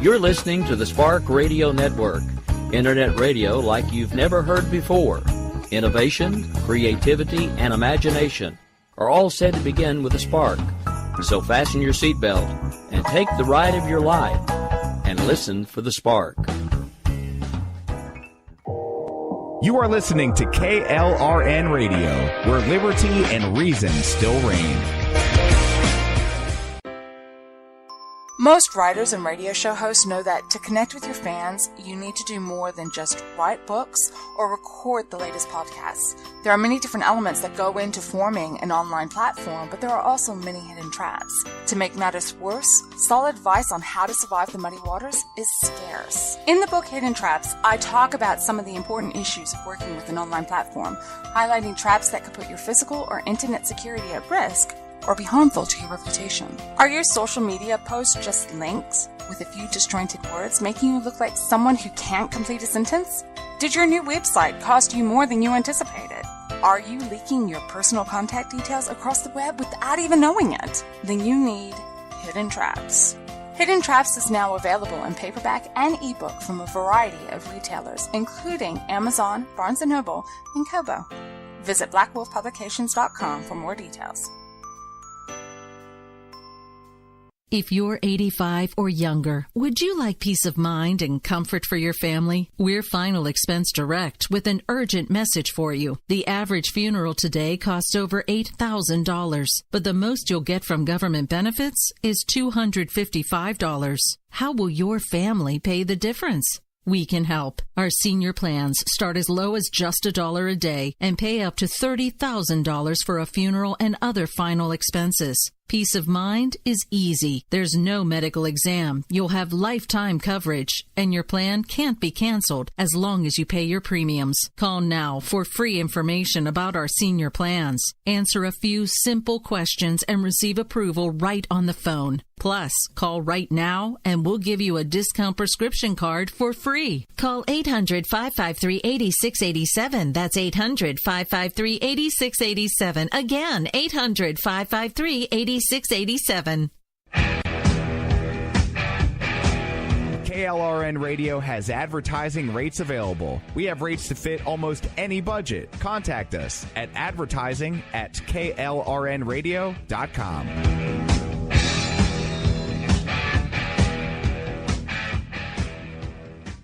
You're listening to the Spark Radio Network, Internet radio like you've never heard before. Innovation, creativity, and imagination are all said to begin with a spark. So fasten your seatbelt and take the ride of your life and listen for the spark. You are listening to KLRN Radio, where liberty and reason still reign. Most writers and radio show hosts know that to connect with your fans, you need to do more than just write books or record the latest podcasts. There are many different elements that go into forming an online platform, but there are also many hidden traps. To make matters worse, solid advice on how to survive the muddy waters is scarce. In the book Hidden Traps, I talk about some of the important issues of working with an online platform, highlighting traps that could put your physical or internet security at risk or be harmful to your reputation. Are your social media posts just links with a few disjointed words, making you look like someone who can't complete a sentence? Did your new website cost you more than you anticipated? Are you leaking your personal contact details across the web without even knowing it? Then you need Hidden Traps. Hidden Traps is now available in paperback and ebook from a variety of retailers, including Amazon, Barnes & Noble, and Kobo. Visit blackwolfpublications.com for more details. If you're 85 or younger, would you like peace of mind and comfort for your family? We're Final Expense Direct with an urgent message for you. The average funeral today costs over $8,000, but the most you'll get from government benefits is $255. How will your family pay the difference? We can help. Our senior plans start as low as just $1 a day and pay up to $30,000 for a funeral and other final expenses. Peace of mind is easy. There's no medical exam. You'll have lifetime coverage, and your plan can't be canceled as long as you pay your premiums. Call now for free information about our senior plans. Answer a few simple questions and receive approval right on the phone. Plus, call right now and we'll give you a discount prescription card for free. Call 800-553-8687. That's 800-553-8687. Again, 800-553-8687. KLRN Radio has advertising rates available. We have rates to fit almost any budget. Contact us at advertising@klrnradio.com.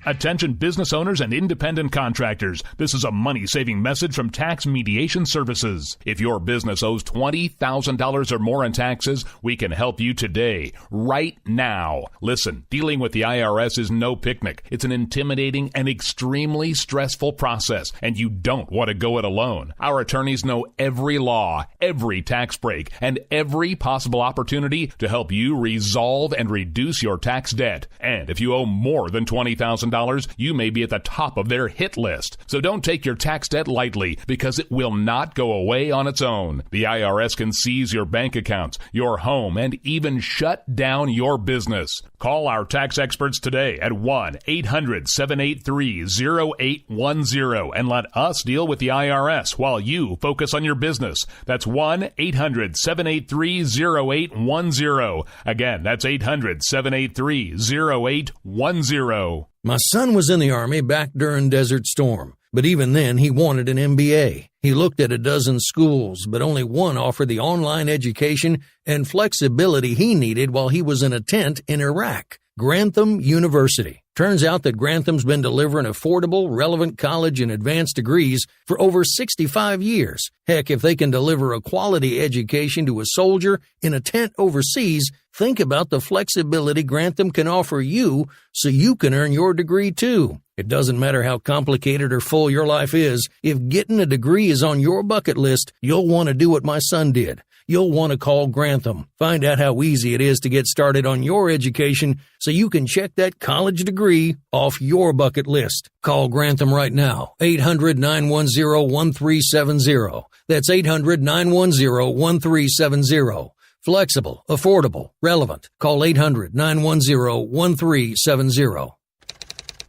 Attention business owners and independent contractors. This is a money-saving message from Tax Mediation Services. If your business owes $20,000 or more in taxes, we can help you today, right now. Listen, dealing with the IRS is no picnic. It's an intimidating and extremely stressful process, and you don't want to go it alone. Our attorneys know every law, every tax break, and every possible opportunity to help you resolve and reduce your tax debt. And if you owe more than $20,000, you may be at the top of their hit list. So don't take your tax debt lightly, because it will not go away on its own. The IRS can seize your bank accounts, your home, and even shut down your business. Call our tax experts today at 1-800-783-0810 and let us deal with the IRS while you focus on your business. That's 1-800-783-0810. Again, that's 800-783-0810. My son was in the Army back during Desert Storm, but even then he wanted an MBA. He looked at a dozen schools, but only one offered the online education and flexibility he needed while he was in a tent in Iraq. Grantham University. Turns out that Grantham's been delivering affordable, relevant college and advanced degrees for over 65 years. Heck, if they can deliver a quality education to a soldier in a tent overseas, think about the flexibility Grantham can offer you so you can earn your degree too. It doesn't matter how complicated or full your life is. If getting a degree is on your bucket list, you'll want to do what my son did. You'll want to call Grantham. Find out how easy it is to get started on your education so you can check that college degree off your bucket list. Call Grantham right now, 800-910-1370. That's 800-910-1370. Flexible, affordable, relevant. Call 800-910-1370.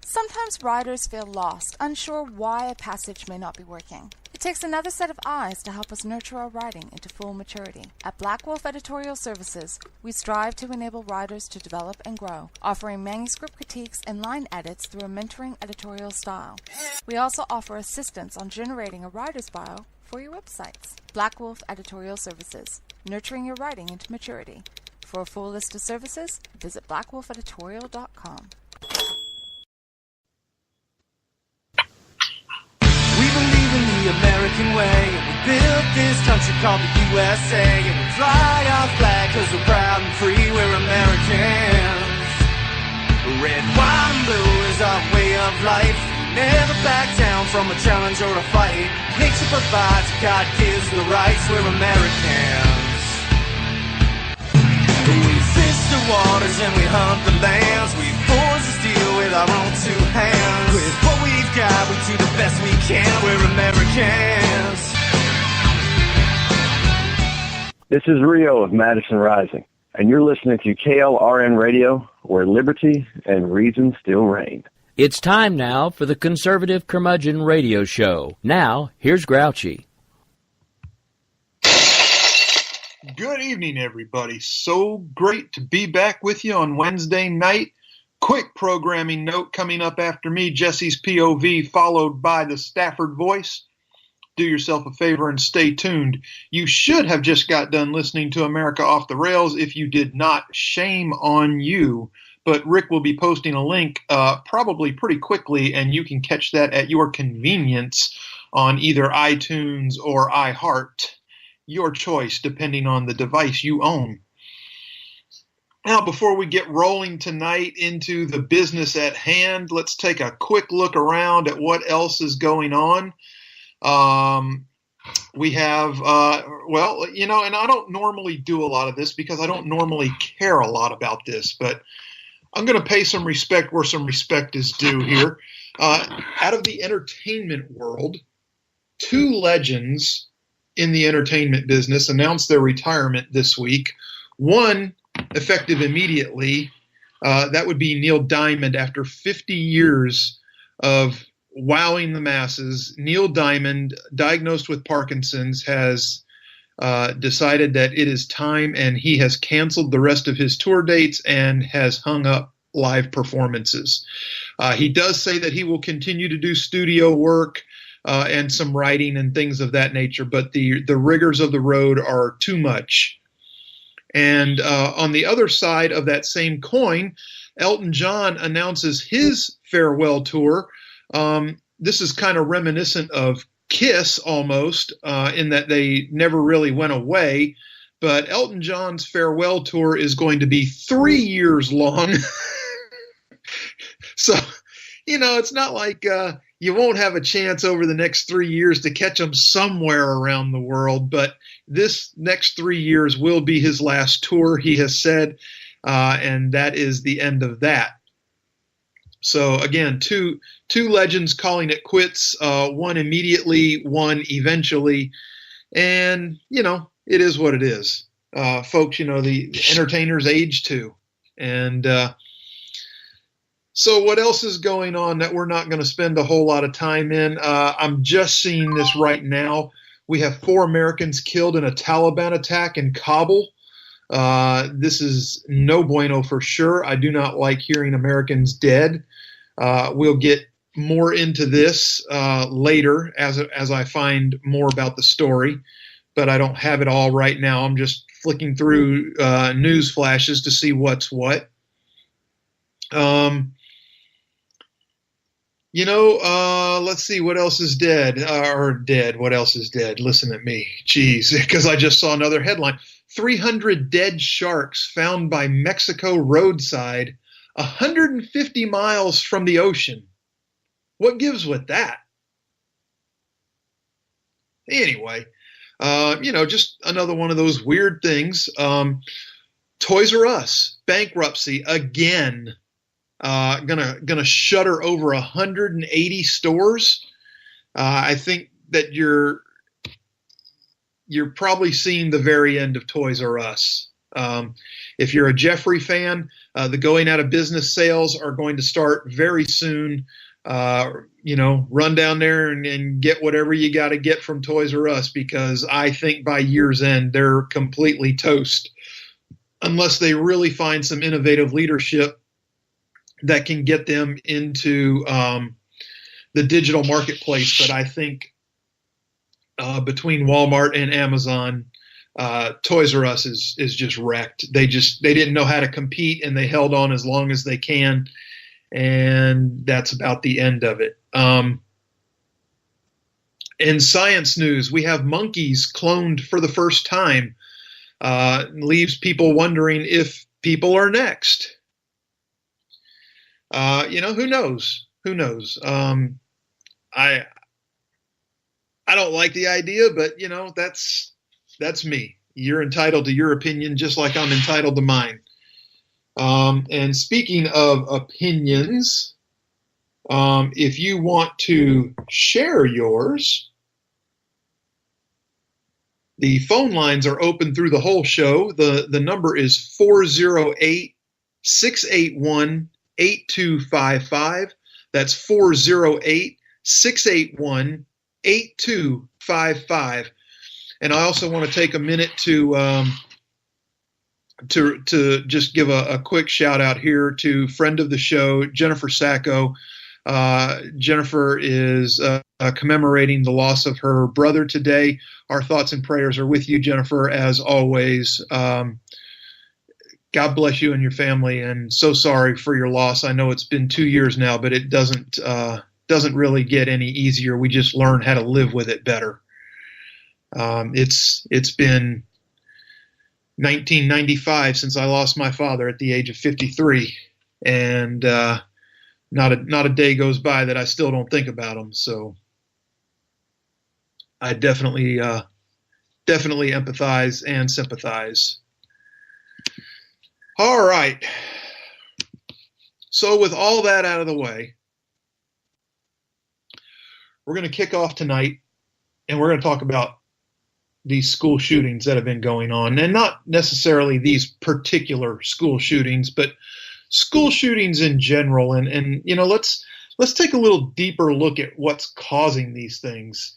Sometimes writers feel lost, unsure why a passage may not be working. It takes another set of eyes to help us nurture our writing into full maturity. At Black Wolf Editorial Services, we strive to enable writers to develop and grow, offering manuscript critiques and line edits through a mentoring editorial style. We also offer assistance on generating a writer's bio for your websites. Black Wolf Editorial Services, nurturing your writing into maturity. For a full list of services, visit blackwolfeditorial.com. We believe in the American way, and we built this country called the USA, and we fly our flag because we're proud and free, we're Americans. Red, white, and blue is our way of life. Never back down from a challenge or a fight. Nature provides, God gives the rights, we're Americans. We fish the waters and we hunt the lands. We forge the steel with our own two hands. With what we've got, we do the best we can, we're Americans. This is Rio of Madison Rising, and you're listening to KLRN Radio, where liberty and reason still reign. It's time now for the Conservative Curmudgeon Radio Show. Now, here's Grouchy. Good evening, everybody. So great to be back with you on Wednesday night. Quick programming note coming up after me, Jesse's POV, followed by the Stafford Voice. Do yourself a favor and stay tuned. You should have just got done listening to America Off the Rails. If you did not, shame on you. But Rick will be posting a link probably pretty quickly, and you can catch that at your convenience on either iTunes or iHeart. Your choice, depending on the device you own. Now, before we get rolling tonight into the business at hand, let's take a quick look around at what else is going on. We have, and I don't normally do a lot of this because I don't normally care a lot about this, but I'm going to pay some respect where some respect is due here. Out of the entertainment world, two legends in the entertainment business announced their retirement this week. One, effective immediately, that would be Neil Diamond. After 50 years of wowing the masses, Neil Diamond, diagnosed with Parkinson's, has decided that it is time, and he has canceled the rest of his tour dates and has hung up live performances. He does say that he will continue to do studio work and some writing and things of that nature, but the rigors of the road are too much. And on the other side of that same coin, Elton John announces his farewell tour. This is kind of reminiscent of Kiss almost, in that they never really went away. But Elton John's farewell tour is going to be 3 years long. So, it's not like you won't have a chance over the next 3 years to catch him somewhere around the world. But this next 3 years will be his last tour, he has said, and that is the end of that. So again, two legends calling it quits, one immediately, one eventually, and it is what it is. Folks, the entertainers age too. And so what else is going on that we're not going to spend a whole lot of time in? I'm just seeing this right now. We have 4 Americans killed in a Taliban attack in Kabul. This is no bueno for sure. I do not like hearing Americans dead. We'll get more into this later as I find more about the story, but I don't have it all right now. I'm just flicking through news flashes to see what's what. Let's see what else is dead. What else is dead? Listen at me. Jeez, because I just saw another headline. 300 dead sharks found by Mexico roadside, 150 miles from the ocean. What gives with that? Anyway, just another one of those weird things. Toys R Us, bankruptcy again. Gonna shutter over 180 stores. I think that you're probably seeing the very end of Toys R Us. If you're a Jeffrey fan, the going out of business sales are going to start very soon. run down there and get whatever you got to get from Toys R Us, because I think by year's end, they're completely toast unless they really find some innovative leadership that can get them into the digital marketplace. But I think between Walmart and Amazon, Toys R Us is just wrecked. They didn't know how to compete, and they held on as long as they can. And that's about the end of it. In science news, we have monkeys cloned for the first time. Leaves people wondering if people are next. Who knows? Who knows? I don't like the idea, but that's me. You're entitled to your opinion just like I'm entitled to mine. And speaking of opinions, if you want to share yours, the phone lines are open through the whole show. The number is 408-681-8255. That's 408-681-8255. And I also want to take a minute to just give a quick shout out here to friend of the show, Jennifer Sacco. Jennifer is commemorating the loss of her brother today. Our thoughts and prayers are with you, Jennifer, as always. God bless you and your family, and so sorry for your loss. I know it's been 2 years now, but it doesn't really get any easier. We just learn how to live with it better. It's been 1995 since I lost my father at the age of 53, and not a day goes by that I still don't think about him. So I definitely empathize and sympathize. All right. So with all that out of the way, we're going to kick off tonight, and we're going to talk about these school shootings that have been going on, and not necessarily these particular school shootings, but school shootings in general. And let's take a little deeper look at what's causing these things.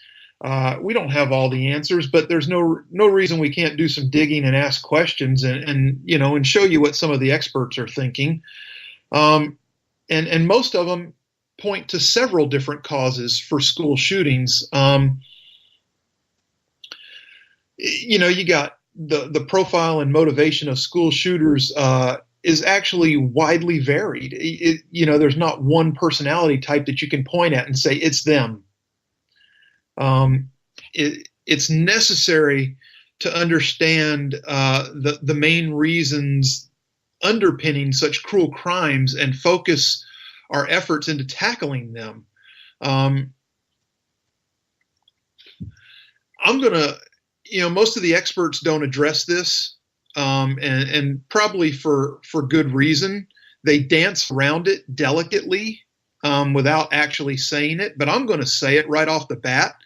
We don't have all the answers, but there's no reason we can't do some digging and ask questions and show you what some of the experts are thinking. And most of them point to several different causes for school shootings. You got the profile and motivation of school shooters is actually widely varied. There's not one personality type that you can point at and say it's them. It's necessary to understand the main reasons underpinning such cruel crimes and focus our efforts into tackling them. Most of the experts don't address this, and probably for good reason. They dance around it delicately without actually saying it, but I'm going to say it right off the bat.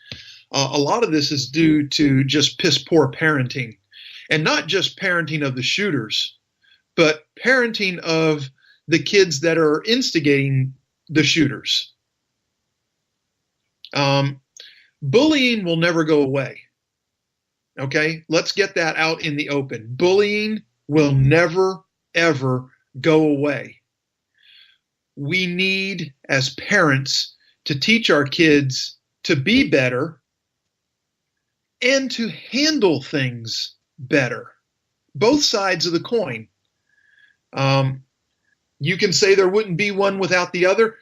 A lot of this is due to just piss poor parenting, and not just parenting of the shooters, but parenting of the kids that are instigating the shooters. Bullying will never go away. Okay, let's get that out in the open. Bullying will never, ever go away. We need, as parents, to teach our kids to be better and to handle things better. Both sides of the coin. You can say there wouldn't be one without the other.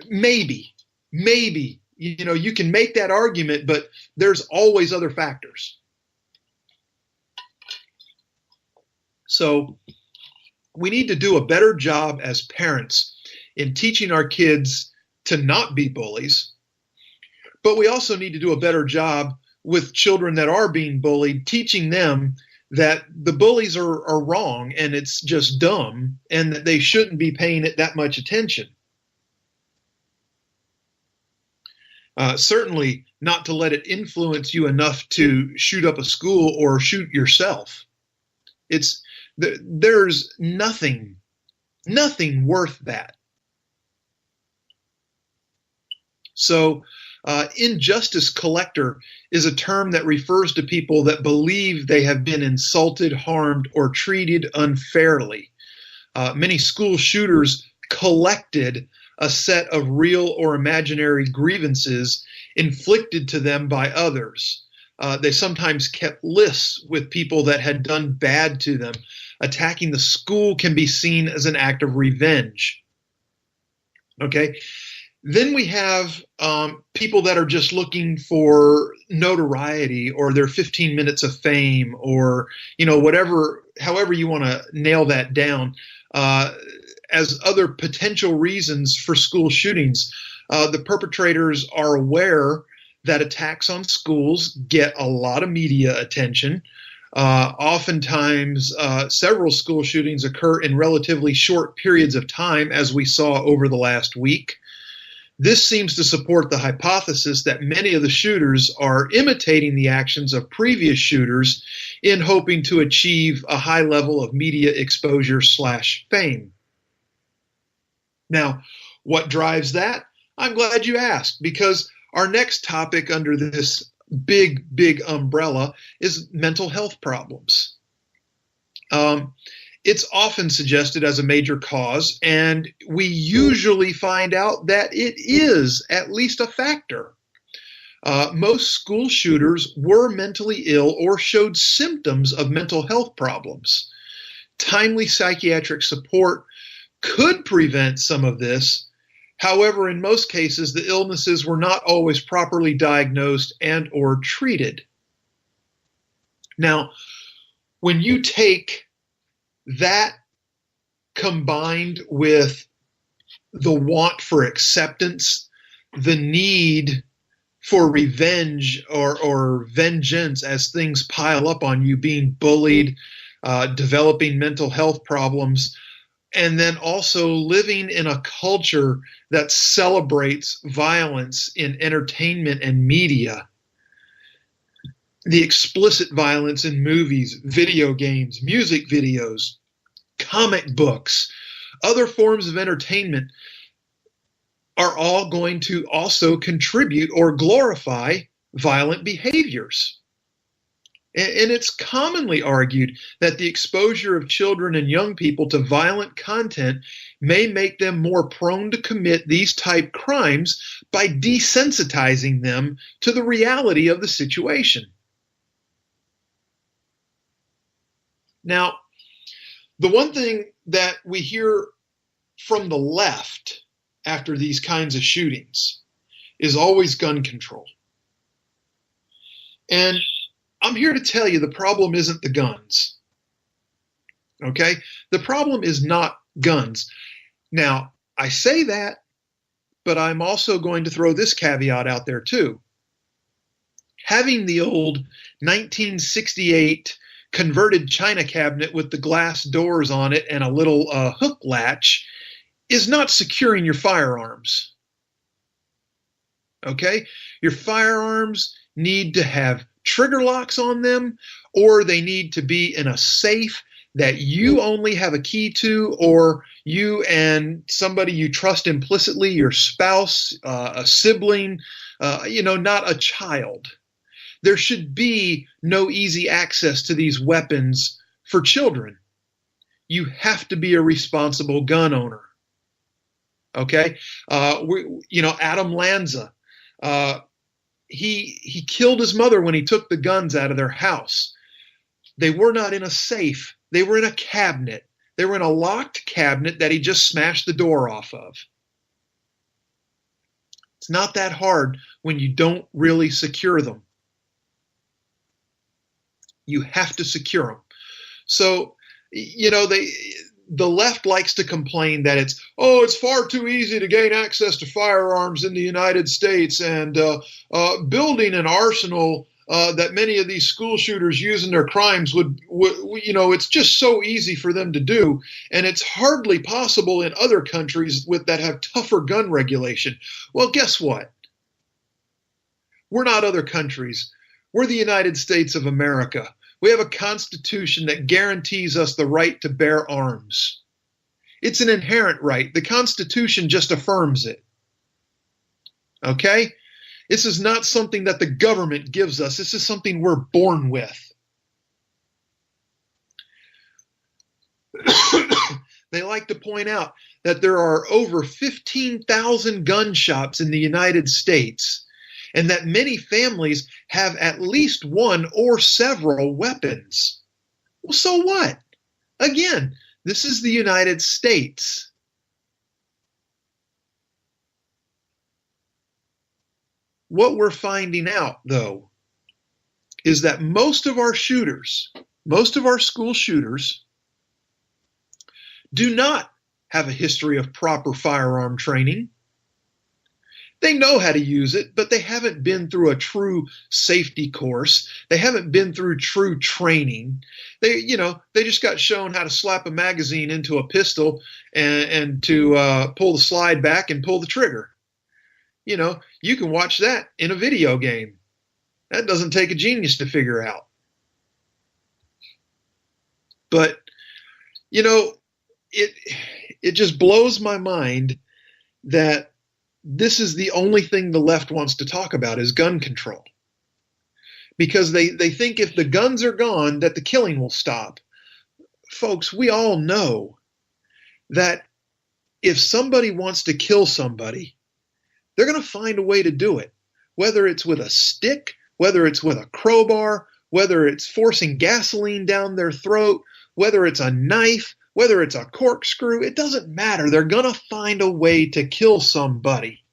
Maybe. You can make that argument, but there's always other factors. So we need to do a better job as parents in teaching our kids to not be bullies, but we also need to do a better job with children that are being bullied, teaching them that the bullies are wrong and it's just dumb and that they shouldn't be paying it that much attention. Certainly not to let it influence you enough to shoot up a school or shoot yourself. There's nothing worth that. So injustice collector is a term that refers to people that believe they have been insulted, harmed, or treated unfairly. Many school shooters collected a set of real or imaginary grievances inflicted to them by others. They sometimes kept lists with people that had done bad to them. Attacking the school can be seen as an act of revenge. Okay? Then we have people that are just looking for notoriety or their 15 minutes of fame or, whatever, however you want to nail that down, as other potential reasons for school shootings. The perpetrators are aware that attacks on schools get a lot of media attention. Oftentimes, several school shootings occur in relatively short periods of time, as we saw over the last week. This seems to support the hypothesis that many of the shooters are imitating the actions of previous shooters in hoping to achieve a high level of media exposure / fame. Now, what drives that? I'm glad you asked, because our next topic under this big umbrella is mental health problems. It's often suggested as a major cause, and we usually find out that it is at least a factor. Most school shooters were mentally ill or showed symptoms of mental health problems. Timely psychiatric support could prevent some of this. However, in most cases, the illnesses were not always properly diagnosed and or treated. Now, when you take that combined with the want for acceptance, the need for revenge or vengeance as things pile up on you, being bullied, developing mental health problems, and then also living in a culture that celebrates violence in entertainment and media. The explicit violence in movies, video games, music videos, comic books, other forms of entertainment are all going to also contribute or glorify violent behaviors. And it's commonly argued that the exposure of children and young people to violent content may make them more prone to commit these type crimes by desensitizing them to the reality of the situation. Now, the one thing that we hear from the left after these kinds of shootings is always gun control. And I'm here to tell you the problem isn't the guns. Okay? The problem is not guns. Now, I say that, but I'm also going to throw this caveat out there too. Having the old 1968 converted china cabinet with the glass doors on it and a little hook latch is not securing your firearms. Okay? Your firearms need to have trigger locks on them, or they need to be in a safe that you only have a key to, or you and somebody you trust implicitly, your spouse, a sibling, not a child. There should be no easy access to these weapons for children. You have to be a responsible gun owner. Okay? Adam Lanza, he killed his mother when he took the guns out of their house. They were not in a safe. They were in a cabinet. They were in a locked cabinet that he just smashed the door off of. It's not that hard when you don't really secure them. You have to secure them. So, the left likes to complain that it's far too easy to gain access to firearms in the United States, and building an arsenal that many of these school shooters use in their crimes would it's just so easy for them to do, and it's hardly possible in other countries that have tougher gun regulation. Well, guess what? We're not other countries. We're the United States of America. We have a constitution that guarantees us the right to bear arms. It's an inherent right. The Constitution just affirms it. Okay? This is not something that the government gives us. This is something we're born with. They like to point out that there are over 15,000 gun shops in the United States, and that many families have at least one or several weapons. Well, so what? Again, this is the United States. What we're finding out, though, is that most of our shooters, most of our school shooters, do not have a history of proper firearm training. They know how to use it, but they haven't been through a true safety course. They haven't been through true training. They just got shown how to slap a magazine into a pistol and to pull the slide back and pull the trigger. You can watch that in a video game. That doesn't take a genius to figure out. But, it just blows my mind that this is the only thing the left wants to talk about is gun control. Because they think if the guns are gone, that the killing will stop. Folks, we all know that if somebody wants to kill somebody, they're going to find a way to do it. Whether it's with a stick, whether it's with a crowbar, whether it's forcing gasoline down their throat, whether it's a knife, whether it's a corkscrew, it doesn't matter. They're going to find a way to kill somebody.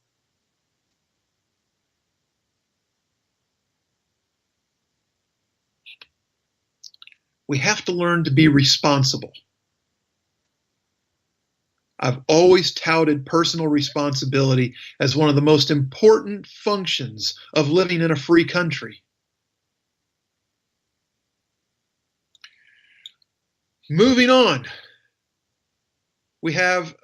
We have to learn to be responsible. I've always touted personal responsibility as one of the most important functions of living in a free country. Moving on. We have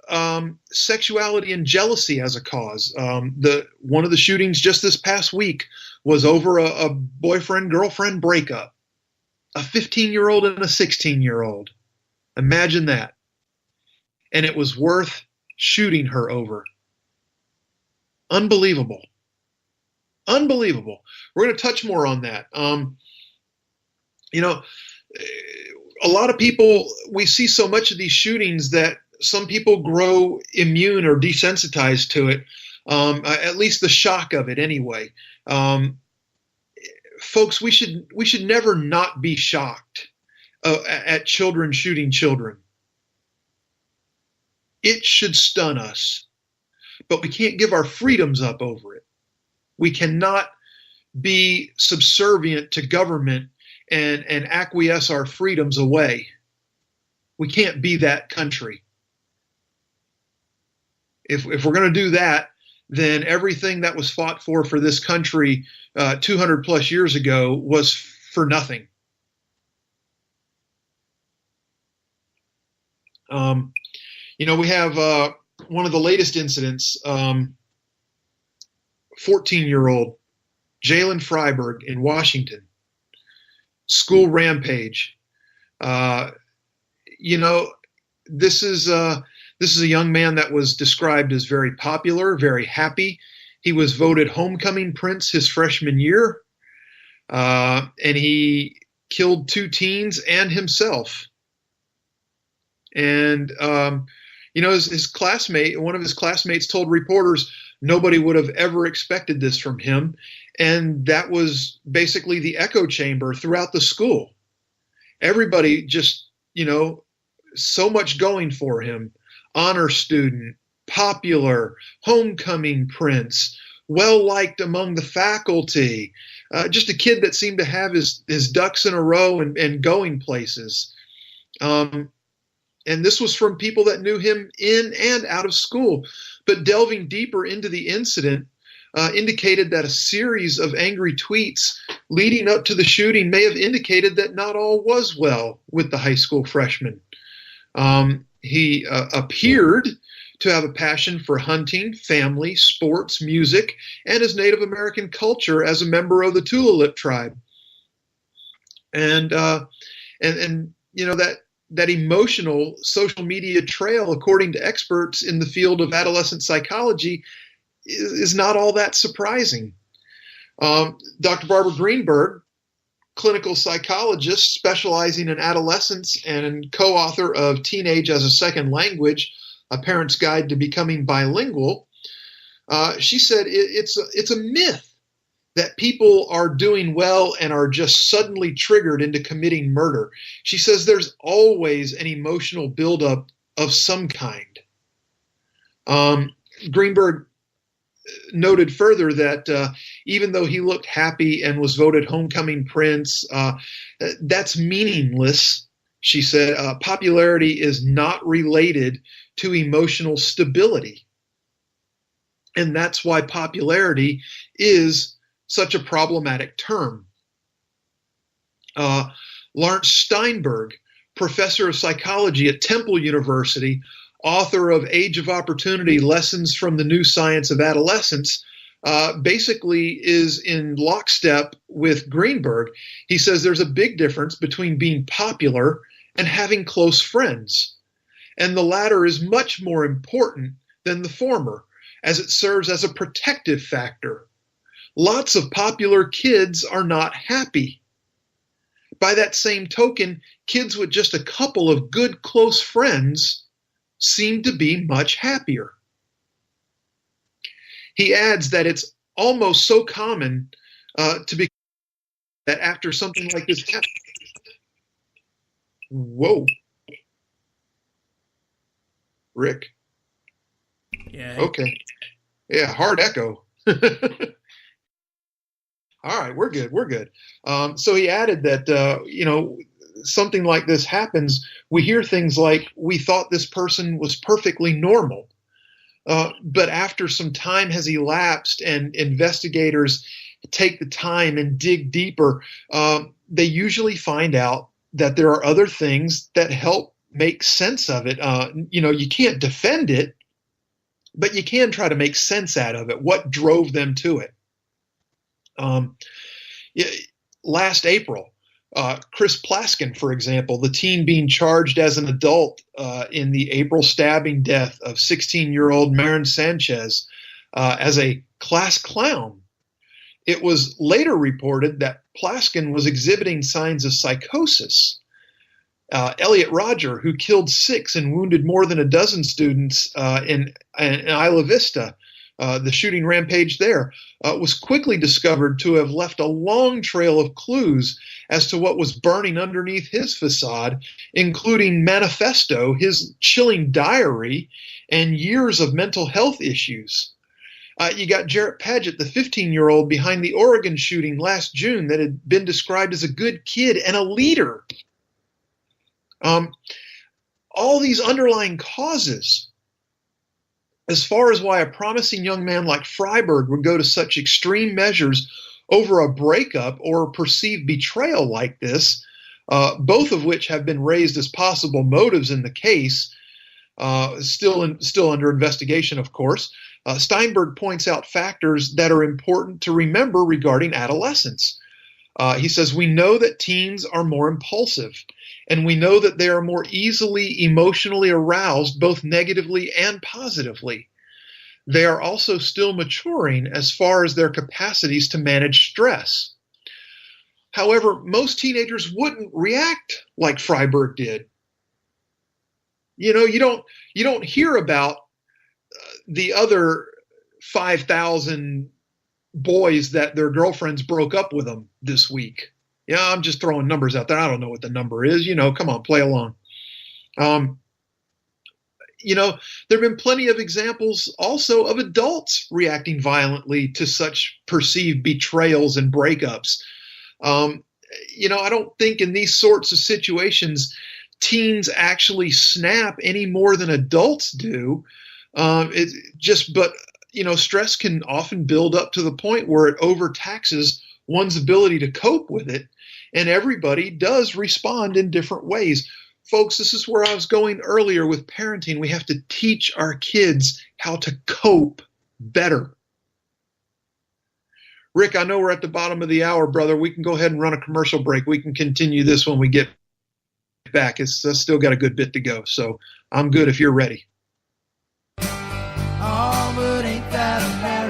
sexuality and jealousy as a cause. One of the shootings just this past week was over a boyfriend-girlfriend breakup. A 15-year-old and a 16-year-old. Imagine that. And it was worth shooting her over. Unbelievable. Unbelievable. We're going to touch more on that. A lot of people, we see so much of these shootings that some people grow immune or desensitized to it, at least the shock of it anyway. Folks, we should never not be shocked at children shooting children. It should stun us, but we can't give our freedoms up over it. We cannot be subservient to government and acquiesce our freedoms away. We can't be that country. If we're going to do that, then everything that was fought for this country 200 plus years ago was for nothing. We have one of the latest incidents, 14-year-old Jalen Freiberg in Washington, school rampage. This is a young man that was described as very popular, very happy. He was voted homecoming prince his freshman year, and he killed 2 teens and himself. And his classmate, one of his classmates, told reporters nobody would have ever expected this from him, and that was basically the echo chamber throughout the school. Everybody just, so much going for him. Honor student, popular, homecoming prince, well-liked among the faculty, just a kid that seemed to have his ducks in a row and going places. And this was from people that knew him in and out of school. But delving deeper into the incident indicated that a series of angry tweets leading up to the shooting may have indicated that not all was well with the high school freshman. He appeared to have a passion for hunting, family, sports, music, and his Native American culture as a member of the Tulalip tribe. And that emotional social media trail, according to experts in the field of adolescent psychology, is not all that surprising. Dr. Barbara Greenberg, clinical psychologist specializing in adolescence and co-author of Teenage as a Second Language, A Parent's Guide to Becoming Bilingual, she said it's a myth that people are doing well and are just suddenly triggered into committing murder. She says there's always an emotional buildup of some kind. Greenberg noted further that even though he looked happy and was voted homecoming prince, that's meaningless. She said popularity is not related to emotional stability. And that's why popularity is such a problematic term. Lawrence Steinberg, professor of psychology at Temple University, author of Age of Opportunity, Lessons from the New Science of Adolescence, basically is in lockstep with Greenberg. He says there's a big difference between being popular and having close friends. And the latter is much more important than the former, as it serves as a protective factor. Lots of popular kids are not happy. By that same token, kids with just a couple of good close friends seem to be much happier. He adds that it's almost so common to be that after something like this happens. Whoa. Rick. Yeah. Okay. Yeah, hard echo. All right, we're good. We're good. So he added that, something like this happens. We hear things like, we thought this person was perfectly normal. But after some time has elapsed and investigators take the time and dig deeper, they usually find out that there are other things that help make sense of it. You can't defend it, but you can try to make sense out of it. What drove them to it? Last April, Chris Plaskin, for example, the teen being charged as an adult in the April stabbing death of 16-year-old Marin Sanchez as a class clown. It was later reported that Plaskin was exhibiting signs of psychosis. Elliot Rodger, who killed 6 and wounded more than a dozen students in Isla Vista, the shooting rampage there, was quickly discovered to have left a long trail of clues as to what was burning underneath his facade, including manifesto, his chilling diary, and years of mental health issues. You got Jarrett Paget, the 15-year-old behind the Oregon shooting last June that had been described as a good kid and a leader. All these underlying causes, as far as why a promising young man like Freiberg would go to such extreme measures over a breakup or perceived betrayal like this, both of which have been raised as possible motives in the case, still under investigation, of course. Steinberg points out factors that are important to remember regarding adolescence. He says, we know that teens are more impulsive, and we know that they are more easily emotionally aroused, both negatively and positively. They are also still maturing as far as their capacities to manage stress. However, most teenagers wouldn't react like Freiberg did. You don't hear about the other 5,000 boys that their girlfriends broke up with them this week. Yeah, I'm just throwing numbers out there. I don't know what the number is. Come on, play along. There have been plenty of examples also of adults reacting violently to such perceived betrayals and breakups. I don't think in these sorts of situations teens actually snap any more than adults do. Stress can often build up to the point where it overtaxes one's ability to cope with it, and everybody does respond in different ways. Folks, this is where I was going earlier with parenting. We have to teach our kids how to cope better. Rick, I know we're at the bottom of the hour, brother. We can go ahead and run a commercial break. We can continue this when we get back. It's still got a good bit to go, so I'm good if you're ready. Oh, but ain't that America?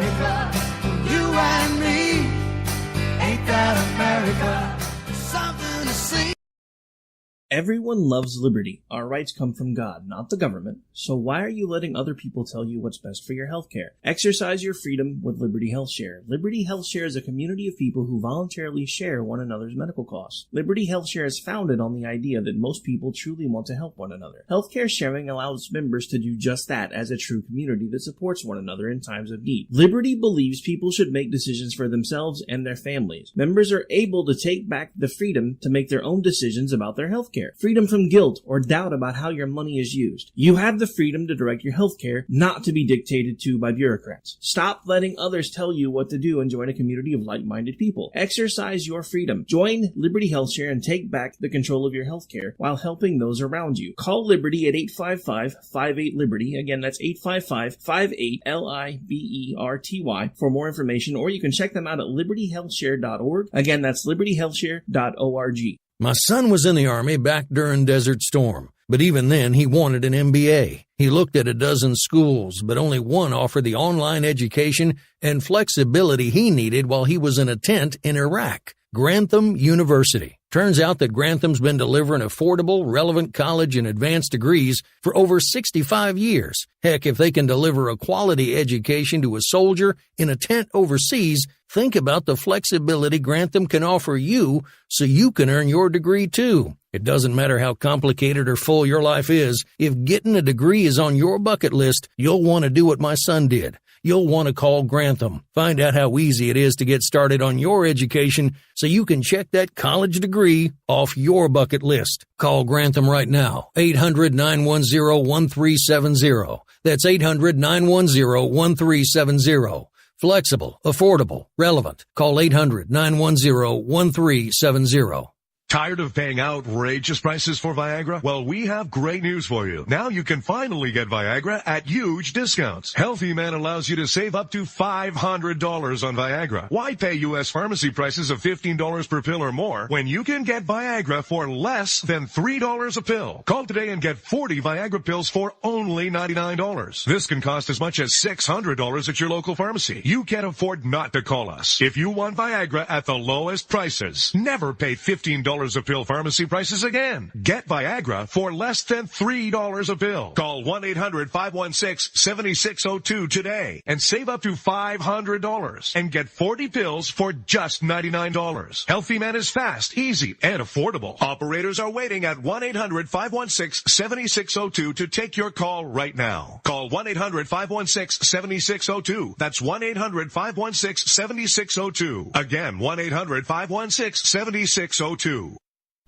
Everyone loves liberty. Our rights come from God, not the government. So why are you letting other people tell you what's best for your healthcare? Exercise your freedom with Liberty Health Share. Liberty Health Share is a community of people who voluntarily share one another's medical costs. Liberty Health Share is founded on the idea that most people truly want to help one another. Healthcare sharing allows members to do just that as a true community that supports one another in times of need. Liberty believes people should make decisions for themselves and their families. Members are able to take back the freedom to make their own decisions about their healthcare. Freedom from guilt or doubt about how your money is used. You have the freedom to direct your healthcare, not to be dictated to by bureaucrats. Stop letting others tell you what to do and join a community of like-minded people. Exercise your freedom. Join Liberty Health Share and take back the control of your healthcare while helping those around you. Call Liberty at 855-58-LIBERTY. Again, that's 855-58-LIBERTY for more information, or you can check them out at libertyhealthshare.org. Again, that's libertyhealthshare.org. My son was in the Army back during Desert Storm, but even then he wanted an MBA. He looked at a dozen schools, but only one offered the online education and flexibility he needed while he was in a tent in Iraq. Grantham University. Turns out that Grantham's been delivering affordable, relevant college and advanced degrees for over 65 years. Heck, if they can deliver a quality education to a soldier in a tent overseas, think about the flexibility Grantham can offer you so you can earn your degree too. It doesn't matter how complicated or full your life is. If getting a degree is on your bucket list, you'll want to do what my son did. You'll want to call Grantham. Find out how easy it is to get started on your education so you can check that college degree off your bucket list. Call Grantham right now. 800-910-1370. That's 800-910-1370. Flexible, affordable, relevant. Call 800-910-1370. Tired of paying outrageous prices for Viagra? Well, we have great news for you. Now you can finally get Viagra at huge discounts. Healthy Man allows you to save up to $500 on Viagra. Why pay U.S. pharmacy prices of $15 per pill or more when you can get Viagra for less than $3 a pill? Call today and get 40 Viagra pills for only $99. This can cost as much as $600 at your local pharmacy. You can't afford not to call us. If you want Viagra at the lowest prices, never pay $15 a pill pharmacy prices again. Get Viagra for less than $3 a pill. Call 1-800-516-7602 today and save up to $500 and get 40 pills for just $99. Healthy Man is fast, easy, and affordable. Operators are waiting at 1-800-516-7602 to take your call right now. Call 1-800-516-7602. That's 1-800-516-7602. Again, 1-800-516-7602.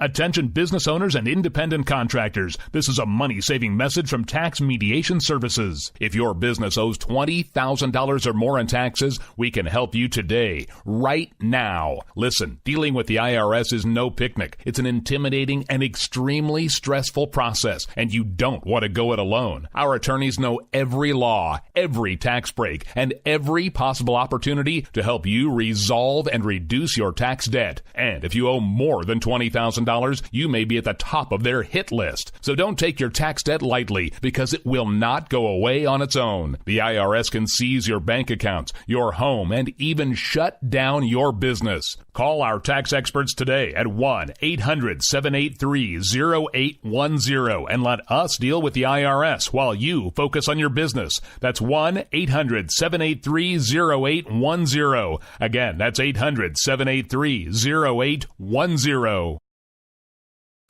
Attention business owners and independent contractors. This is a money-saving message from Tax Mediation Services. If your business owes $20,000 or more in taxes, we can help you today, right now. Listen, dealing with the IRS is no picnic. It's an intimidating and extremely stressful process, and you don't want to go it alone. Our attorneys know every law, every tax break, and every possible opportunity to help you resolve and reduce your tax debt. And if you owe more than $20,000, you may be at the top of their hit list. So don't take your tax debt lightly, because it will not go away on its own. The IRS can seize your bank accounts, your home, and even shut down your business. Call our tax experts today at 1-800-783-0810 and let us deal with the IRS while you focus on your business. That's 1-800-783-0810. Again, that's 800-783-0810.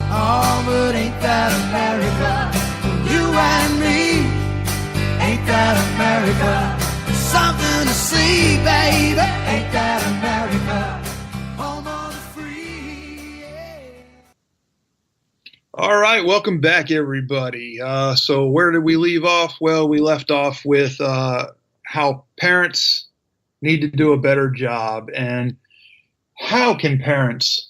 Oh, but ain't that America? You and me. Ain't that America? Something to see, baby. Ain't that America? Home of the free. Yeah. All right, welcome back, everybody. So where did we leave off? Well, we left off with how parents need to do a better job. And how can parents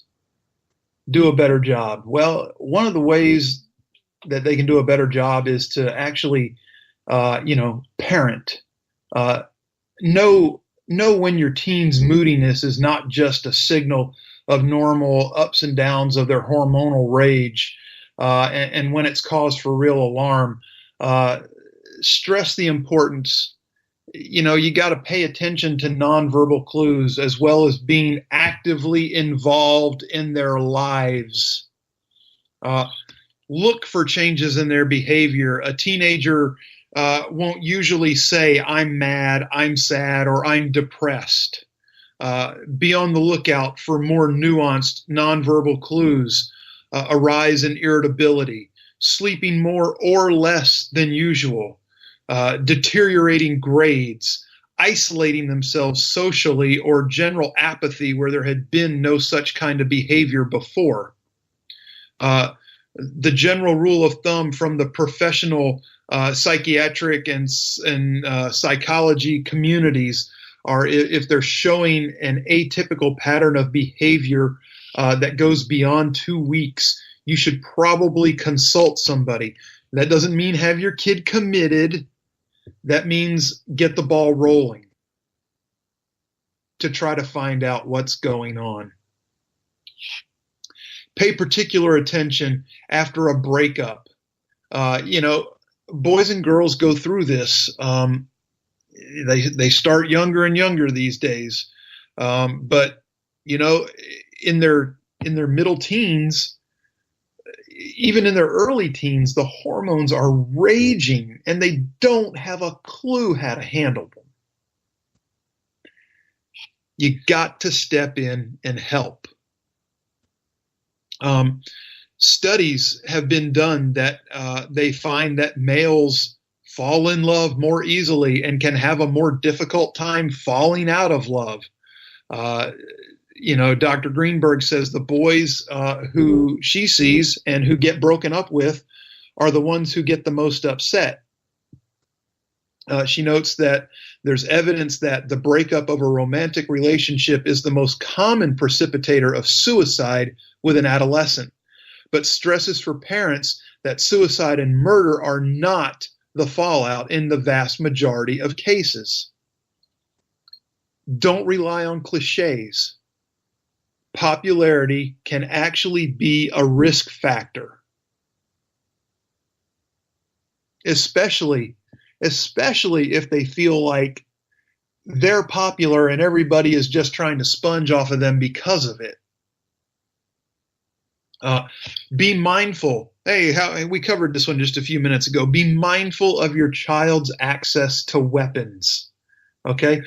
do a better job? Well, one of the ways that they can do a better job is to actually, parent. Know when your teen's moodiness is not just a signal of normal ups and downs of their hormonal rage, and when it's cause for real alarm. Stress the importance. You got to pay attention to nonverbal clues as well as being actively involved in their lives. look for changes in their behavior. A teenager won't usually say, I'm mad, I'm sad, or I'm depressed. Be on the lookout for more nuanced nonverbal clues, a rise in irritability, sleeping more or less than usual, deteriorating grades, isolating themselves socially, or general apathy where there had been no such kind of behavior before. The general rule of thumb from the professional psychiatric and psychology communities are if they're showing an atypical pattern of behavior that goes beyond 2 weeks, you should probably consult somebody. That doesn't mean have your kid committed. That means get the ball rolling to try to find out what's going on. Pay particular attention after a breakup. Boys and girls go through this. They start younger and younger these days. But in their middle teens, even in their early teens, the hormones are raging and they don't have a clue how to handle them. You got to step in and help. Studies have been done that they find that males fall in love more easily and can have a more difficult time falling out of love. Dr. Greenberg says the boys who she sees and who get broken up with are the ones who get the most upset. She notes that there's evidence that the breakup of a romantic relationship is the most common precipitator of suicide with an adolescent, but stresses for parents that suicide and murder are not the fallout in the vast majority of cases. Don't rely on cliches. Popularity can actually be a risk factor, especially if they feel like they're popular and everybody is just trying to sponge off of them because of it. Be mindful. We covered this one just a few minutes ago. Be mindful of your child's access to weapons. Okay?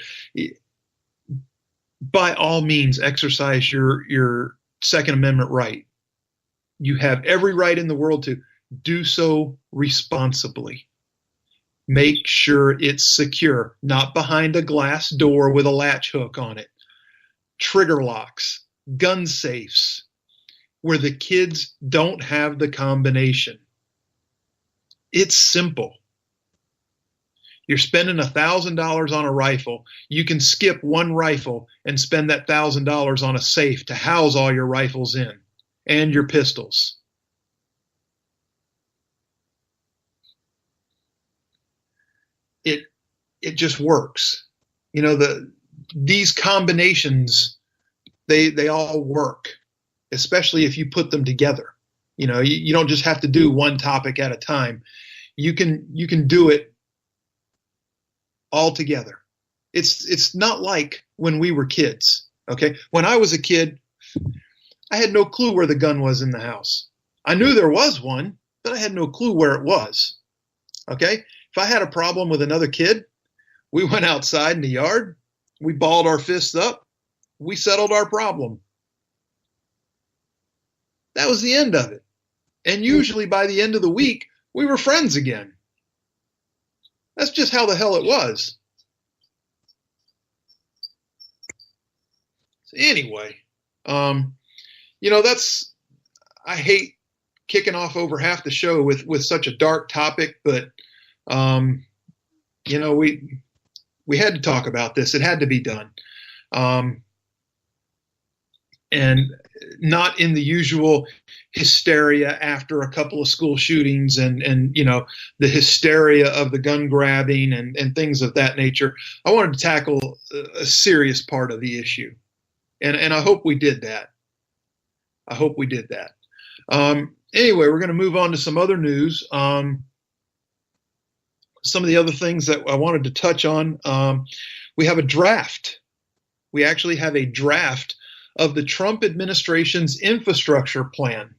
By all means, exercise your Second Amendment right. You have every right in the world to do so responsibly. Make sure it's secure, not behind a glass door with a latch hook on it. Trigger locks, gun safes, where the kids don't have the combination. It's simple. You're spending $1,000 on a rifle. You can skip one rifle and spend that $1,000 on a safe to house all your rifles in and your pistols. It just works. These combinations, they all work, especially if you put them together. You don't just have to do one topic at a time. You can do it all together. It's not like when we were kids. Okay, when I was a kid, I had no clue where the gun was in the house. I knew there was one, but I had no clue where it was. Okay, if I had a problem with another kid, we went outside in the yard, we balled our fists up, we settled our problem. That was the end of it. And usually by the end of the week, we were friends again. That's just how the hell it was. So anyway, I hate kicking off over half the show with such a dark topic, but we had to talk about this. It had to be done. And not in the usual hysteria after a couple of school shootings and the hysteria of the gun grabbing and things of that nature. I wanted to tackle a serious part of the issue. And I hope we did that. Anyway, we're going to move on to some other news. Some of the other things that I wanted to touch on, we have a draft. We actually have a draft of the Trump administration's infrastructure plan.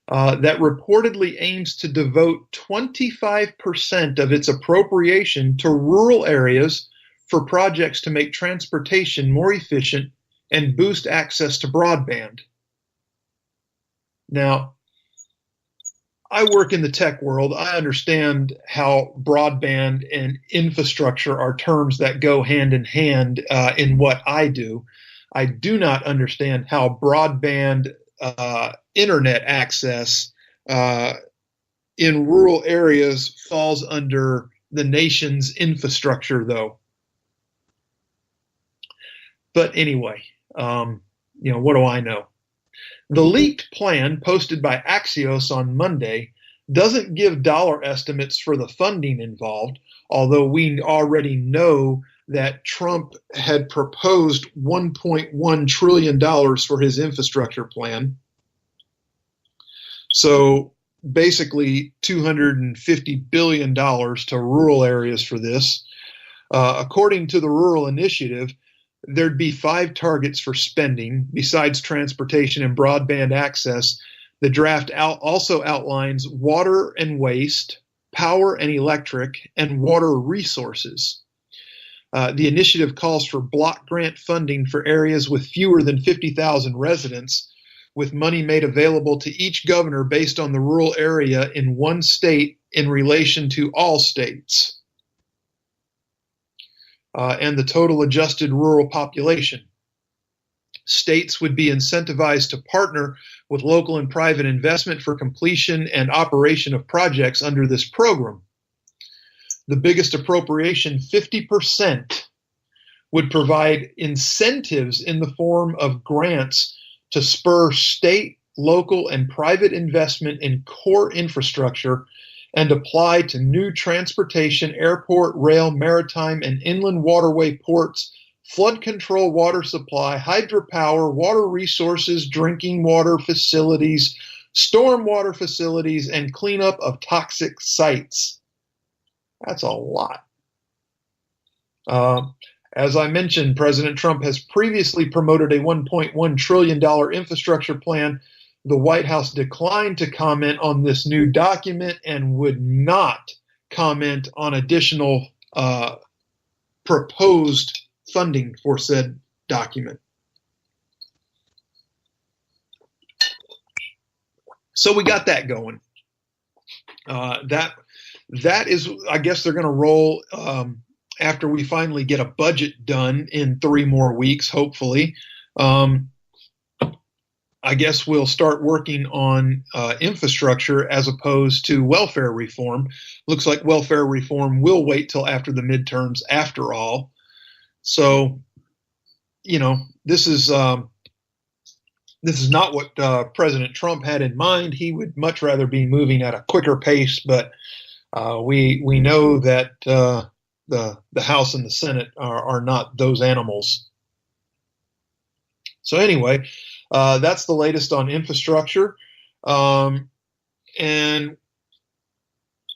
that reportedly aims to devote 25% of its appropriation to rural areas for projects to make transportation more efficient and boost access to broadband. Now, I work in the tech world. I understand how broadband and infrastructure are terms that go hand in hand in what I do. I do not understand how broadband internet access in rural areas falls under the nation's infrastructure, though. But anyway, what do I know? The leaked plan posted by Axios on Monday doesn't give dollar estimates for the funding involved, although we already know that Trump had proposed $1.1 trillion for his infrastructure plan. So basically $250 billion to rural areas for this. According to the Rural Initiative, there'd be 5 targets for spending besides transportation and broadband access. The draft also outlines water and waste, power and electric, and water resources. The initiative calls for block grant funding for areas with fewer than 50,000 residents, with money made available to each governor based on the rural area in one state in relation to all states. And the total adjusted rural population. States would be incentivized to partner with local and private investment for completion and operation of projects under this program. The biggest appropriation, 50%, would provide incentives in the form of grants to spur state, local, and private investment in core infrastructure and apply to new transportation, airport, rail, maritime, and inland waterway ports, flood control, water supply, hydropower, water resources, drinking water facilities, stormwater facilities, and cleanup of toxic sites. That's a lot. As I mentioned, President Trump has previously promoted a $1.1 trillion infrastructure plan. The White House declined to comment on this new document and would not comment on additional proposed funding for said document. So we got that going. That is, I guess they're going to roll after we finally get a budget done in 3 more weeks, hopefully. I guess we'll start working on infrastructure as opposed to welfare reform. Looks like welfare reform will wait till after the midterms after all. So, this is not what President Trump had in mind. He would much rather be moving at a quicker pace, but we know that the House and the Senate are not those animals. So anyway, that's the latest on infrastructure. And I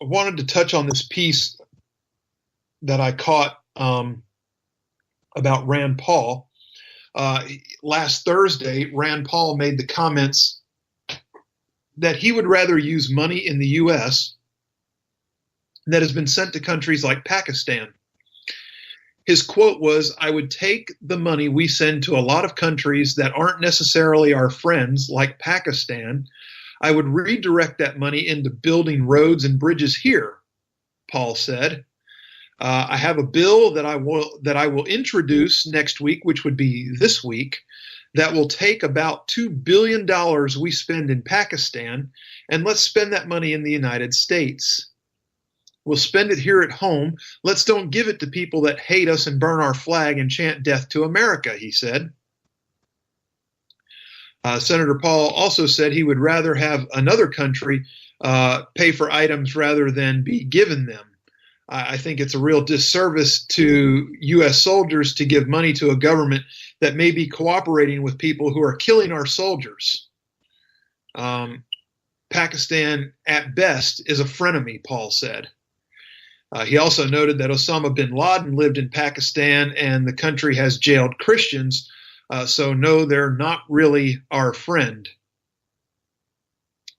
wanted to touch on this piece that I caught about Rand Paul. Last Thursday, Rand Paul made the comments that he would rather use money in the U.S. that has been sent to countries like Pakistan. His quote was, "I would take the money we send to a lot of countries that aren't necessarily our friends, like Pakistan. I would redirect that money into building roads and bridges here," Paul said. I have a bill that I will introduce next week, which would be this week, that will take about $2 billion we spend in Pakistan, and let's spend that money in the United States. We'll spend it here at home. Let's don't give it to people that hate us and burn our flag and chant death to America, he said. Senator Paul also said he would rather have another country pay for items rather than be given them. I think it's a real disservice to U.S. soldiers to give money to a government that may be cooperating with people who are killing our soldiers. Pakistan, at best, is a frenemy, Paul said. He also noted that Osama bin Laden lived in Pakistan and the country has jailed Christians, so no, they're not really our friend.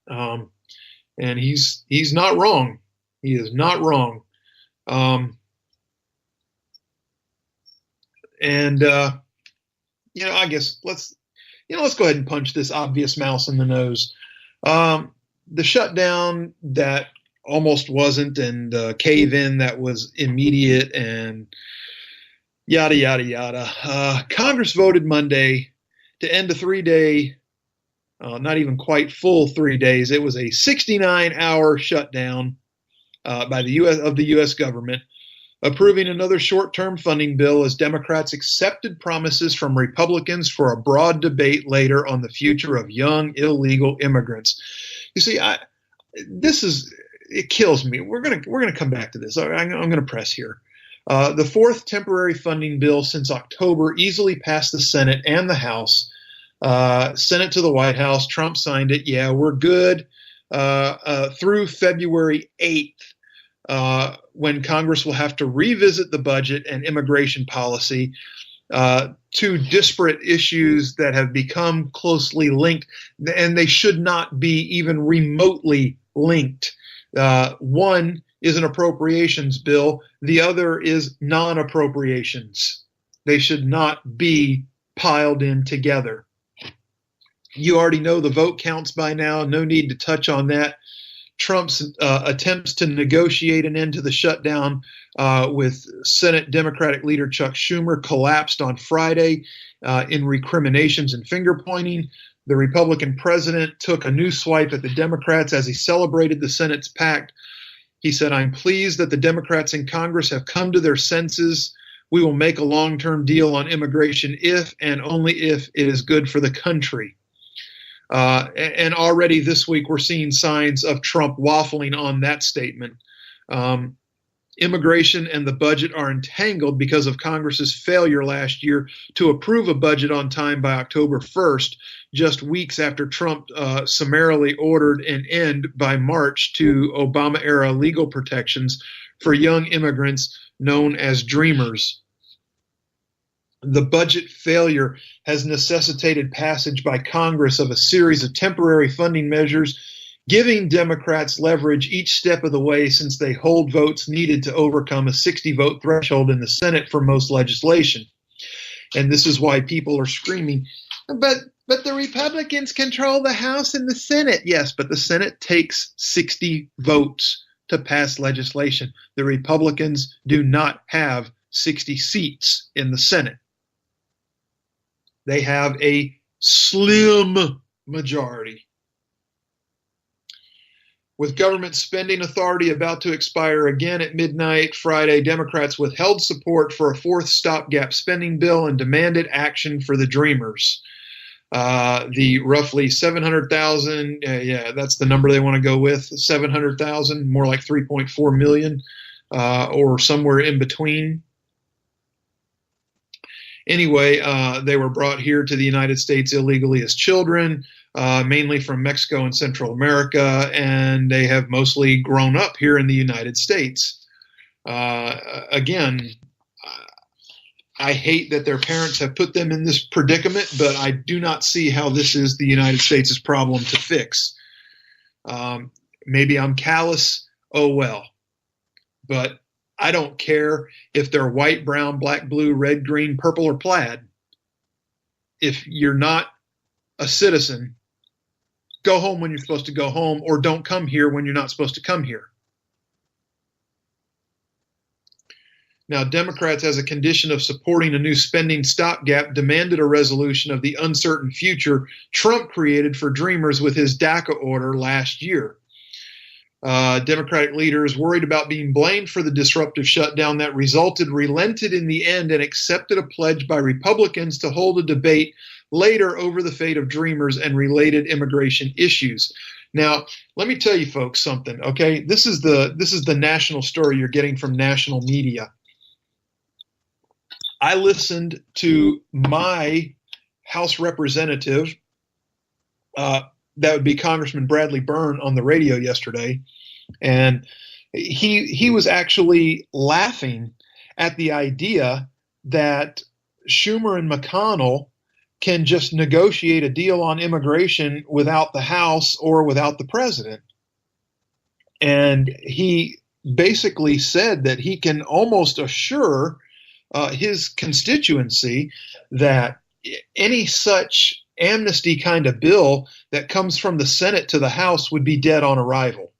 And he's not wrong. He is not wrong. I guess let's go ahead and punch this obvious mouse in the nose. The shutdown that almost wasn't, and the cave-in that was immediate, and yada, yada, yada. Congress voted Monday to end a 3-day, not even quite full 3 days. It was a 69-hour shutdown by the U.S. government, approving another short-term funding bill as Democrats accepted promises from Republicans for a broad debate later on the future of young illegal immigrants. You see, it kills me. We're gonna come back to this. I'm gonna press here. The fourth temporary funding bill since October easily passed the Senate and the House. Senate to the White House. Trump signed it. Yeah, we're good through February 8th, when Congress will have to revisit the budget and immigration policy, two disparate issues that have become closely linked, and they should not be even remotely linked. One is an appropriations bill. The other is non-appropriations. They should not be piled in together. You already know the vote counts by now. No need to touch on that. Trump's attempts to negotiate an end to the shutdown with Senate Democratic leader Chuck Schumer collapsed on Friday in recriminations and finger-pointing. The Republican president took a new swipe at the Democrats as he celebrated the Senate's pact. He said, "I'm pleased that the Democrats in Congress have come to their senses. We will make a long-term deal on immigration if and only if it is good for the country." And already this week we're seeing signs of Trump waffling on that statement. Immigration and the budget are entangled because of Congress's failure last year to approve a budget on time by October 1st, just weeks after Trump summarily ordered an end by March to Obama-era legal protections for young immigrants known as Dreamers. The budget failure has necessitated passage by Congress of a series of temporary funding measures, giving Democrats leverage each step of the way since they hold votes needed to overcome a 60-vote threshold in the Senate for most legislation. And this is why people are screaming, but the Republicans control the House and the Senate. Yes, but the Senate takes 60 votes to pass legislation. The Republicans do not have 60 seats in the Senate. They have a slim majority. With government spending authority about to expire again at midnight Friday, Democrats withheld support for a fourth stopgap spending bill and demanded action for the Dreamers. The roughly 700,000, that's the number they want to go with, 700,000, more like 3.4 million, or somewhere in between. Anyway, they were brought here to the United States illegally as children, mainly from Mexico and Central America, and they have mostly grown up here in the United States. Again, I hate that their parents have put them in this predicament, but I do not see how this is the United States' problem to fix. Maybe I'm callous, oh well. But I don't care if they're white, brown, black, blue, red, green, purple, or plaid. If you're not a citizen, go home when you're supposed to go home, or don't come here when you're not supposed to come here. Now, Democrats, as a condition of supporting a new spending stopgap, demanded a resolution of the uncertain future Trump created for Dreamers with his DACA order last year. Democratic leaders, worried about being blamed for the disruptive shutdown that resulted, relented in the end and accepted a pledge by Republicans to hold a debate later over the fate of Dreamers and related immigration issues. Now, let me tell you folks something, okay? This is the national story you're getting from national media. I listened to my House representative, that would be Congressman Bradley Byrne, on the radio yesterday, and he was actually laughing at the idea that Schumer and McConnell can just negotiate a deal on immigration without the House or without the president. And he basically said that he can almost assure his constituency that any such amnesty kind of bill that comes from the Senate to the House would be dead on arrival.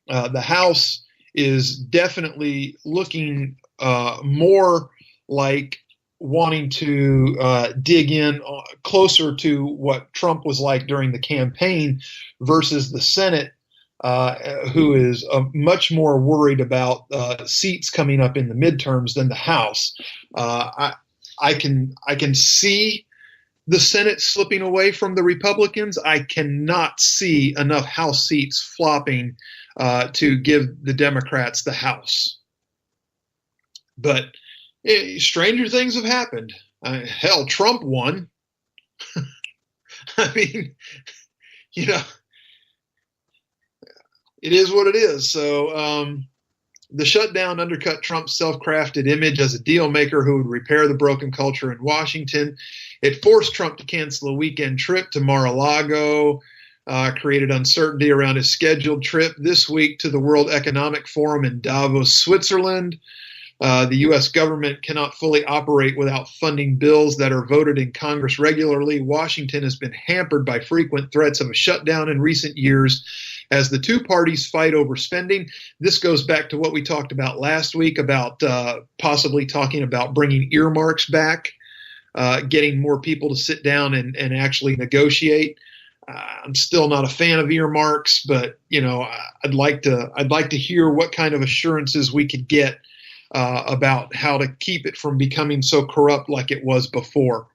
The House is definitely looking more like wanting to dig in closer to what Trump was like during the campaign versus the Senate, who is much more worried about seats coming up in the midterms than the House. I can see the Senate slipping away from the Republicans. I cannot see enough House seats flopping to give the Democrats the House. But stranger things have happened. Hell, Trump won. I mean, it is what it is. So the shutdown undercut Trump's self-crafted image as a deal maker who would repair the broken culture in Washington. It forced Trump to cancel a weekend trip to Mar-a-Lago, created uncertainty around his scheduled trip this week to the World Economic Forum in Davos, Switzerland. The U.S. government cannot fully operate without funding bills that are voted in Congress regularly. Washington has been hampered by frequent threats of a shutdown in recent years as the two parties fight over spending. This goes back to what we talked about last week about possibly talking about bringing earmarks back, getting more people to sit down and actually negotiate. I'm still not a fan of earmarks, but I'd like to hear what kind of assurances we could get about how to keep it from becoming so corrupt like it was before.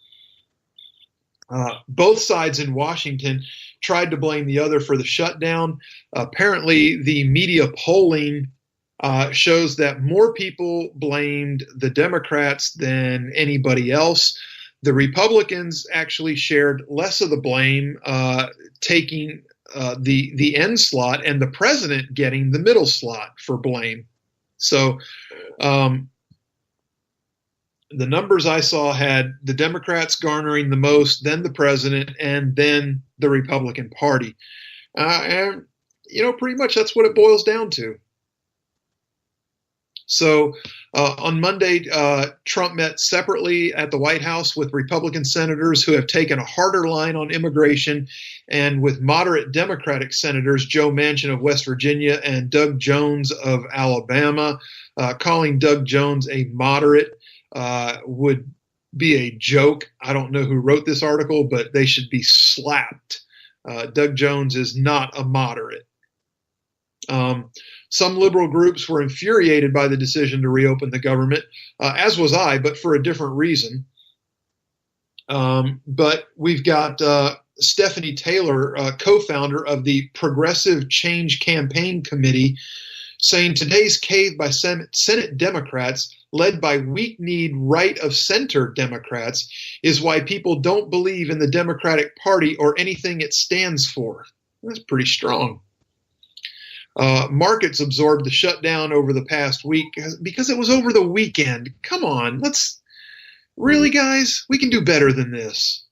Both sides in Washington tried to blame the other for the shutdown. Apparently, the media polling shows that more people blamed the Democrats than anybody else. The Republicans actually shared less of the blame, taking the end slot, and the president getting the middle slot for blame. So the numbers I saw had the Democrats garnering the most, then the president, and then the Republican Party. And, pretty much that's what it boils down to. So on Monday, Trump met separately at the White House with Republican senators who have taken a harder line on immigration and with moderate Democratic senators Joe Manchin of West Virginia and Doug Jones of Alabama. Calling Doug Jones a moderate would be a joke. I don't know who wrote this article, but they should be slapped. Doug Jones is not a moderate. Some liberal groups were infuriated by the decision to reopen the government, as was I, but for a different reason. But we've got Stephanie Taylor, co-founder of the Progressive Change Campaign Committee, saying today's cave by Senate Democrats, led by weak-kneed right-of-center Democrats, is why people don't believe in the Democratic Party or anything it stands for. That's pretty strong. Markets absorbed the shutdown over the past week because it was over the weekend. Come on, really, guys? We can do better than this.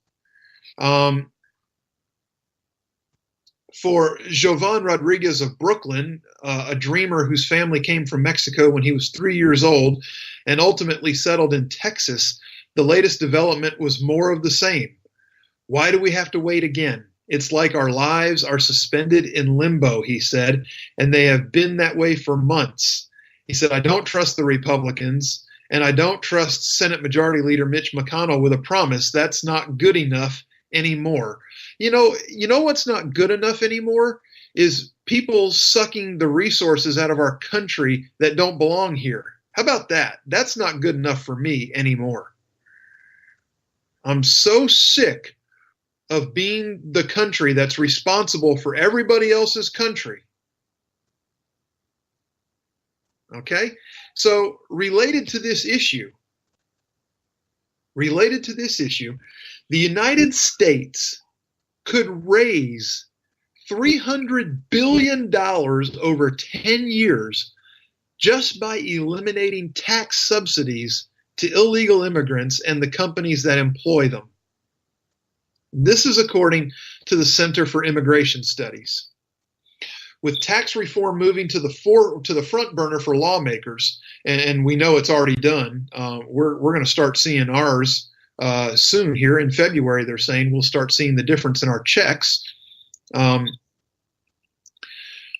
For Jovan Rodriguez of Brooklyn, a dreamer whose family came from Mexico when he was 3 years old and ultimately settled in Texas, the latest development was more of the same. Why do we have to wait again? It's like our lives are suspended in limbo, he said, and they have been that way for months. He said, I don't trust the Republicans, and I don't trust Senate Majority Leader Mitch McConnell with a promise. That's not good enough anymore. You know what's not good enough anymore is people sucking the resources out of our country that don't belong here. How about that? That's not good enough for me anymore. I'm so sick of being the country that's responsible for everybody else's country. Okay? So related to this issue, the United States could raise $300 billion over 10 years just by eliminating tax subsidies to illegal immigrants and the companies that employ them. This is according to the Center for Immigration Studies. With tax reform moving to the front burner for lawmakers, and we know it's already done, we're going to start seeing ours soon here in February. They're saying we'll start seeing the difference in our checks.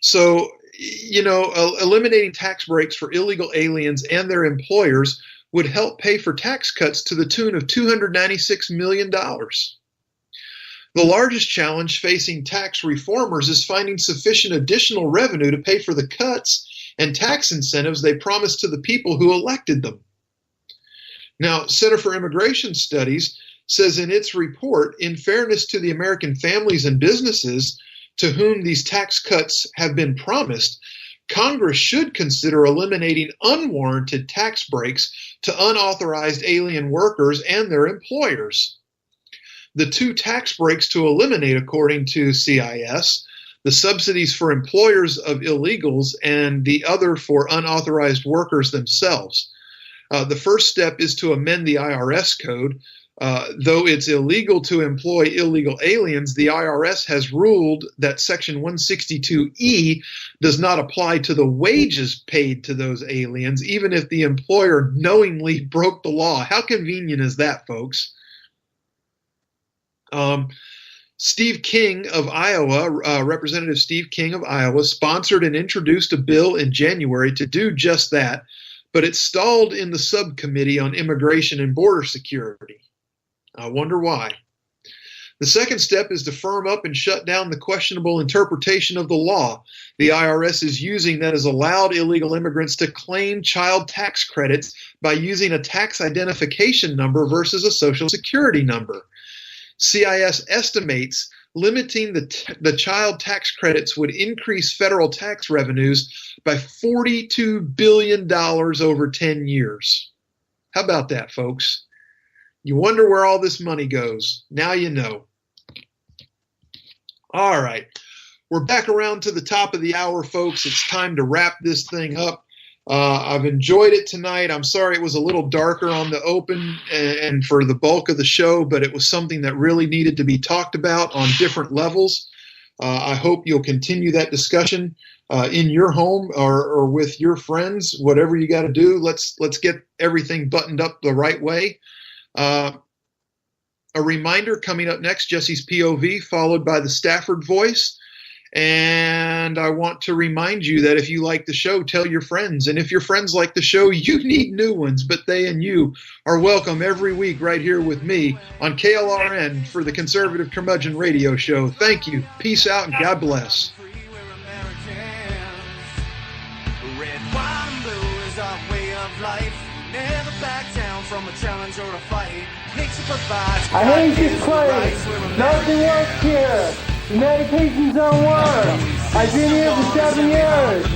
So, eliminating tax breaks for illegal aliens and their employers would help pay for tax cuts to the tune of $296 million. The largest challenge facing tax reformers is finding sufficient additional revenue to pay for the cuts and tax incentives they promised to the people who elected them. Now, Center for Immigration Studies says in its report, in fairness to the American families and businesses to whom these tax cuts have been promised, Congress should consider eliminating unwarranted tax breaks to unauthorized alien workers and their employers. The two tax breaks to eliminate, according to CIS, the subsidies for employers of illegals and the other for unauthorized workers themselves. The first step is to amend the IRS code. Though it's illegal to employ illegal aliens, the IRS has ruled that Section 162E does not apply to the wages paid to those aliens, even if the employer knowingly broke the law. How convenient is that, folks? Steve King of Iowa, Representative Steve King of Iowa, sponsored and introduced a bill in January to do just that, but it stalled in the subcommittee on immigration and border security. I wonder why. The second step is to firm up and shut down the questionable interpretation of the law the IRS is using that has allowed illegal immigrants to claim child tax credits by using a tax identification number versus a social security number. CIS estimates limiting the child tax credits would increase federal tax revenues by $42 billion over 10 years. How about that, folks? You wonder where all this money goes. Now you know. All right. We're back around to the top of the hour, folks. It's time to wrap this thing up. I've enjoyed it tonight. I'm sorry it was a little darker on the open and for the bulk of the show, but it was something that really needed to be talked about on different levels. I hope you'll continue that discussion in your home or with your friends, whatever you got to do. Let's get everything buttoned up the right way. A reminder coming up next, Jesse's POV, followed by the Stafford Voice. And I want to remind you that if you like the show, tell your friends. And if your friends like the show, you need new ones, but they and you are welcome every week right here with me on KLRN for the Conservative Curmudgeon Radio Show. Thank you. Peace out and God bless. Red, white, and blue is our way of life. Never back down from a challenge or a fight. Nature provides. I hate this place. Nothing works here. The medications don't work. I've been here for 7 years.